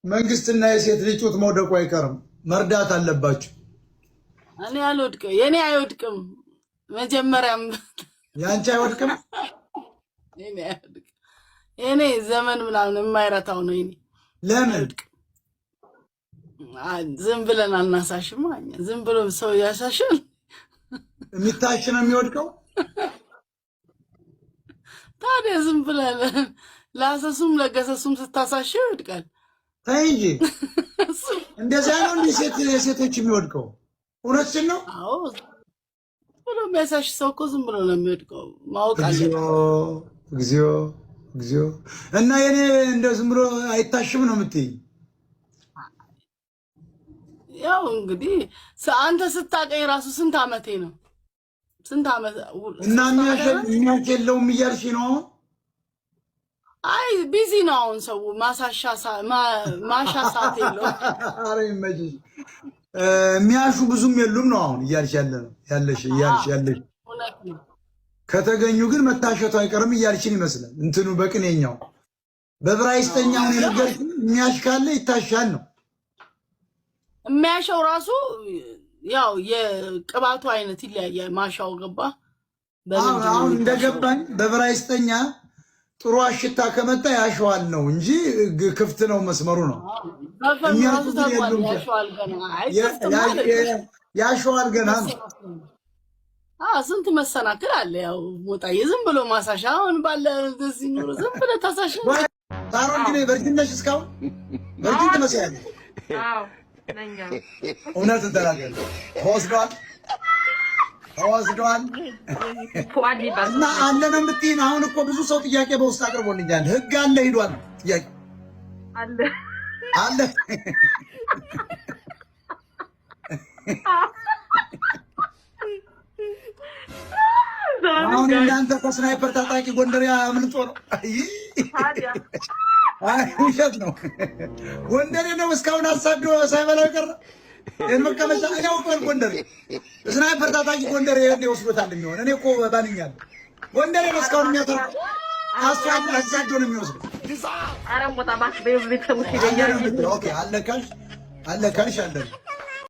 መንግስትና የሴት ልጅ ጡት መውደቁ አይቀርም። መርዳት አለባችሁ። እኔ አልወድቅም። የኔ አይወድቅም። መጀመሪያም ያንቺ አይወድቅም። የኔ አይወድቅም። የኔ ዘመን ምናምን የማይረታው ነው። የኔ ለምን ዝም ብለን አናሳሽም? ዝም ብሎ ሰው ያሳሻል። የሚታሽ ነው የሚወድቀው። ታዲያ ዝም ብለን ላሰሱም ለገሰሱም ስታሳሽው ይወድቃል። ተይ እንጂ እንደዚያ ነው እንዴ ሴቶች የሚወድቀው? እውነትሽን ነው። አዎ ብሎ የሚያሳሽ ሰው እኮ ዝም ብሎ ነው የሚወድቀው። ማወቅ አለ። እግዚኦ እግዚኦ። እና የኔ እንደ ዝም ብሎ አይታሽም ነው የምትይኝ? ያው እንግዲህ አንተ ስታቀኝ ራሱ ስንት አመቴ ነው? ስንት አመት እና የሚያሽ የለውም እያልሽ ነው? አይ ቢዚ ነው አሁን ሰው ማሻ ሰዓት የለውም። ኧረ ይመችሽ። የሚያሹ ብዙም የሉም ነው አሁን እያልሽ ያለሽ። ከተገኙ ግን መታሸቱ አይቀርም እያልሽን ይመስላል። እንትኑ በቅኔኛው በብራይስጠኛው ነገር የሚያሽ ካለ ይታሻል ነው። የሚያሸው ራሱ ያው የቅባቱ አይነት ይለያያል። ማሻው ገባ። አሁን እንደገባኝ በብራይስጠኛ ጥሩ አሽታ ከመጣ ያሸዋል ነው እንጂ ክፍት ነው መስመሩ ነው። ያሸዋል ገና ነው። ስንት መሰናክል አለ። ያው ሞጣዬ ዝም ብሎ ማሳሻ አሁን ባለ እንደዚህ ኑሮ ዝም ብሎ ታሳሽ። ታሮን ግን ቨርጂን ነሽ እስካሁን? ቨርጂን ትመስያለሽ። አዎ ነኛ። እውነት ተናገር። ተወስዷል እና አለ ነው የምትይኝ? አሁን እኮ ብዙ ሰው ጥያቄ በውስጥ አቅርቦልኛል። ህግ አለ ሂዷል። ጥያቄ አለ አሁን እናንተ እኮ ስናይፐር ታጣቂ ጎንደሬ አምልጦ ነው። አይ ውሸት ነው። ጎንደሬ ነው እስካሁን አሳዶ ሳይበላው ቀረ። መቀመጫ እኔ አውቀዋል። ጎንደሬ ስናይፐር ታጣቂ ጎንደሬ ወስዶታል የሚሆን እኔ እኮ ባንኛለሁ። ጎንደሬ ነው እስካሁን የሚያተርፈው አሳዶ ነው የሚወስደው። ኧረ ሞጣ እባክህ በቤተሰቦች ይገኛል። ኦኬ አለካሽ አለ